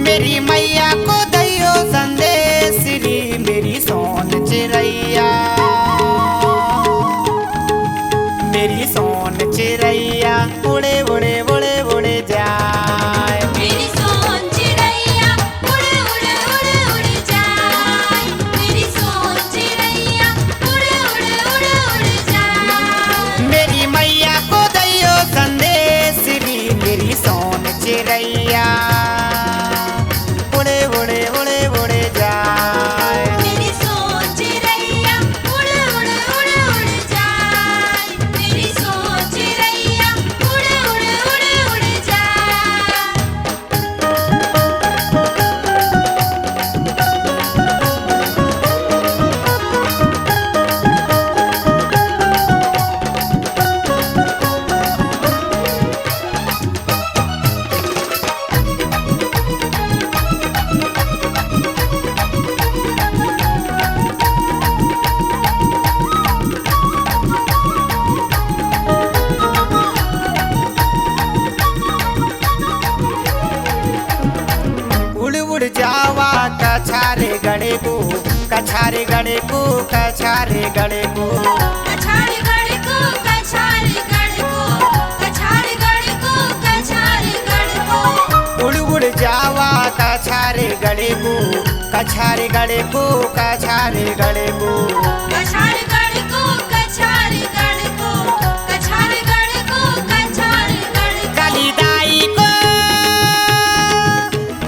मेरी मैया को दैयो संदेश री मेरी सोन चिरैया, मेरी सोन चिरैया उड़े उड़े उड़े उड़े जाए। मेरी सोन चिरैया उड़े उड़े उड़े उड़े जाए। मेरी सोन चिरैया उड़े उड़े उड़े उड़े जाए। मेरी मैया को दैयो संदेश री मेरी सोन चिरैया उड़े उड़े उड़े उड़े जाए। मेरी सोन चिरैया उड़े उड़े उड़े उड़े जाए। मेरी सोन चिरैया उड़े उड़े उड़े उड़े जाए। उड़ उड़ जावा कछारे गड़े को, कछारे गड़े को, कछारे गड़े को। कछारे गढ़ को कछारे गढ़ को कछारे गढ़ को कछारे गढ़ को। उड़ उड़ जावा कछारे गड़े को, कछारे गड़े को, कछारे गड़े को। कछारे गढ़ को कछारे गढ़ को कछारे गढ़ को कछारे गढ़ को। कालीदाई को,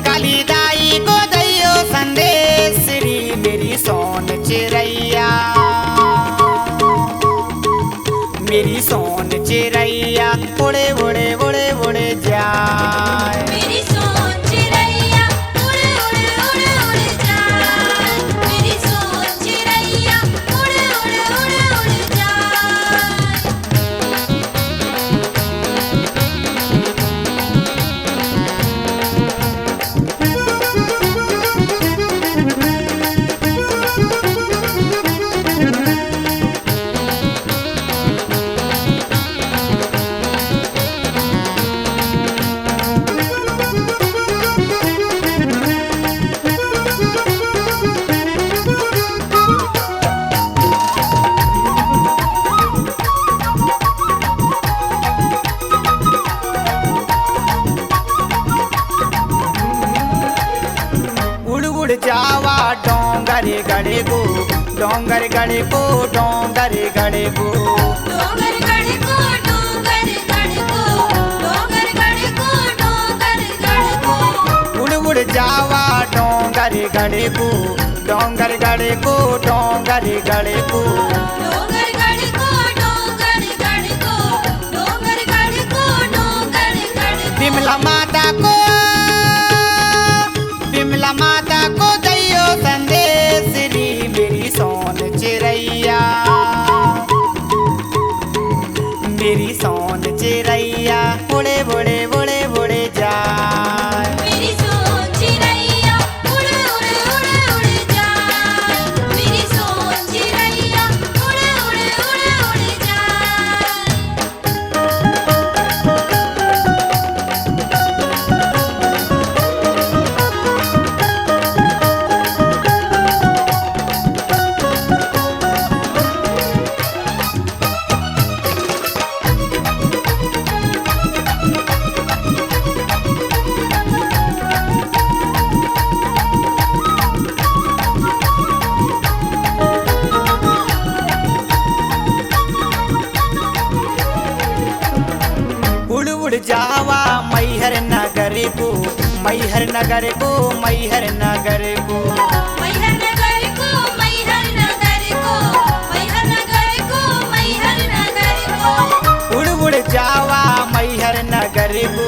कालीदाई को दैयो संदेश री मेरी सोन चिरैया, मेरी सोन चिरैया उड़े उड़े उड़े उड़े जाए। मेरी सोन चिरैया उड़े उड़े उड़े उड़े जाए। मेरी सोन चिरैया उड़े उड़े उड़े उड़े जाए। उड़ उड़ जावा डोंगर गड़े को, डोंगर गड़े को, डोंगर गड़े को। डोंगर गढ़ को डोंगर गढ़ को डोंगर गढ़ को डोंगर गढ़ को। उड़ उड़ जावा डोंगर गड़े को, डोंगर गड़े को, डोंगर गड़े को। डोंगर गढ़ को डोंगर गढ़ को डोंगर गढ़ को डोंगर गढ़ को। बिमला माता को, बिमला माता को दैयो संदेश री मेरी सोन चिरैया, मेरी सोन चिरैया उड़े उड़े उड़े उड़े जाए। मेरी सोन चिरैया उड़े उड़े उड़े उड़े जाए। मेरी सोन चिरैया उड़े उड़े उड़े उड़े जाए। उड़ उड़ जावा मैहर नगर को, मैहर नगर को, मैहर नगर को। मैहर नगर को मैहर नगर को मैहर नगर को मैहर नगर को। उड़ उड़ जावा मैहर नगर को,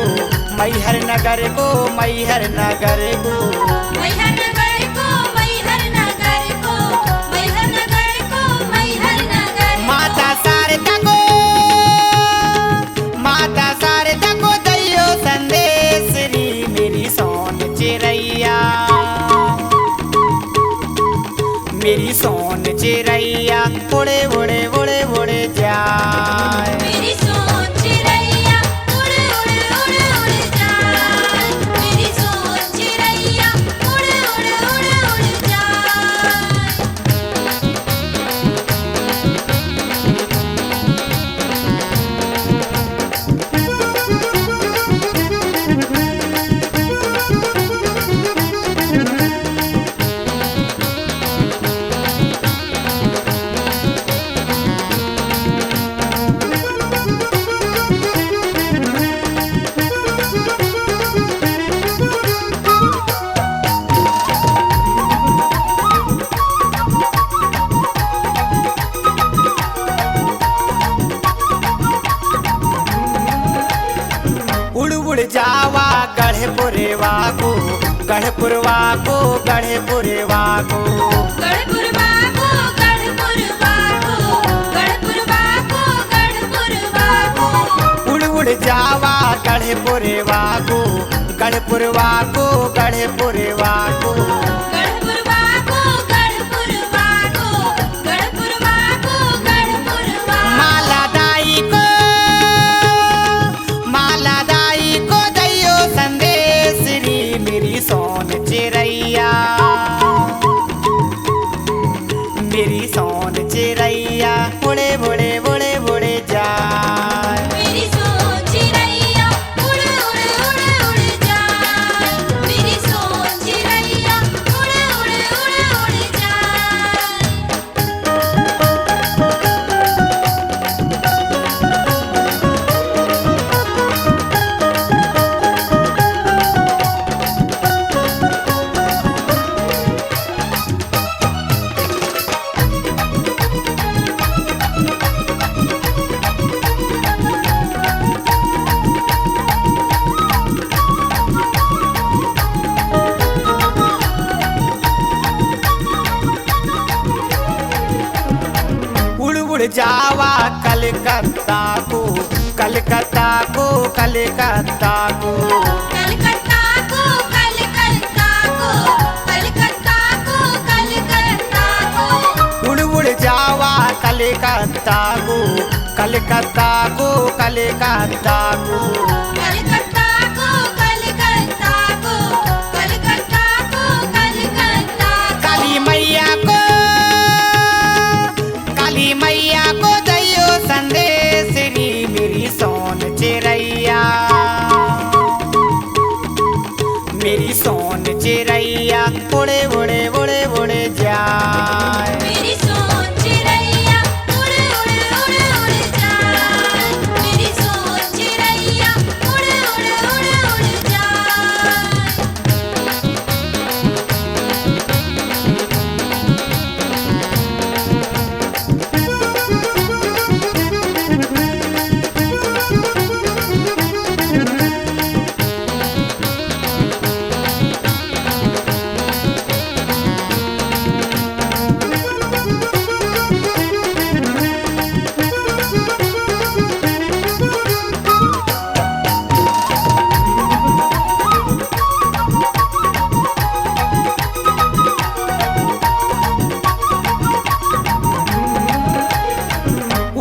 मैहर नगर को, मैहर नगर को। मैहर नगर को मैहर नगर को मैहर नगर को मैहर नगर को। माता शारदा को, माता शारदा को दैयो संदेश री मेरी सोन चिरैया, मेरी सोन चिरैया उड़े उड़े उड़े उड़े जाए। मेरी सोन चिरैया उड़े उड़े उड़े उड़े जाए। मेरी सोन चिरैया गढ़पुरवा को गढ़पुरवा को गढ़पुरवा को गढ़पुरवा को गढ़पुरवा को गढ़पुरवा को उड़ उड़ जावा गढ़पुरवा को गढ़पुरवा को गढ़पुरवा को गढ़पुरवा को गढ़पुरवा को गढ़पुरवा को गढ़पुरवा माला दाई को दैयो संदेश री मेरी सोन चिरैया मेरी सोन चिरैया उड़े उड़े उड़े उड़े जाए मेरी सोन चिरैया उड़ उड़ उड़ उड़ जाए मेरी सोन चिरैया उड़ उड़ उड़ उड़ जाए उड़ उड़ जावा कलकत्ता को कलकत्ता को कलकत्ता को कलकत्ता को कलकत्ता को कलकत्ता को कलकत्ता को उड़ उड़ जावा कलकत्ता को कलकत्ता को कलकत्ता को कलकत्ता को कलकत्ता को कलकत्ता को कलकत्ता काली मैया को दैयो संदेश री मेरी सोन चिरैया मेरी सोन चिरैया उड़े उड़े उड़े उड़े जाए मेरी सोन चिरैया उड़ उड़ उड़ उड़ जाए मेरी सोन चिरैया उड़ उड़ उड़ उड़ जाए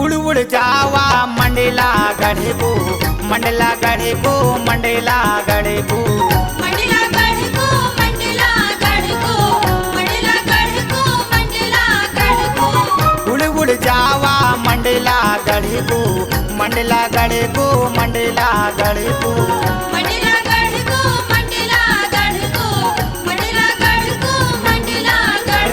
उड़ उड़ जावा मंडला गढ़ को मंडला गढ़ को मंडला गढ़ को मंडला गढ़ को मंडला गढ़ को मंडला गढ़ को मंडला गढ़ को उड़ उड़ जावा मंडला गढ़ को मंडला गढ़ को मंडला गढ़ को मंडला गढ़ को मंडला गढ़ को मंडला गढ़ को मंडला गढ़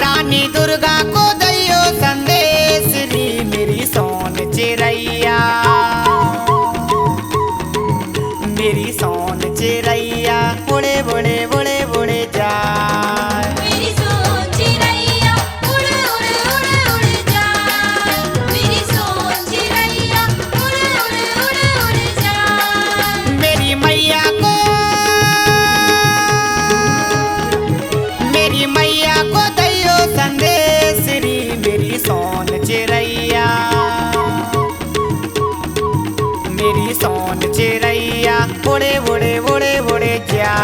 रानी दुर्गा को दैयो संदेश री मेरी सोन चिरैया मेरी सोन चिरैया उड़े उड़े उड़े उड़े जाए मेरी सोन चिरैया उड़ उड़ उड़ उड़ जाए मेरी सोन चिरैया उड़ उड़ उड़ उड़ जाए मेरी मैया को दैयो संदेश री मेरी सोन चिरैया मेरी सोन चिरैया उड़े उड़े उड़े उड़े जा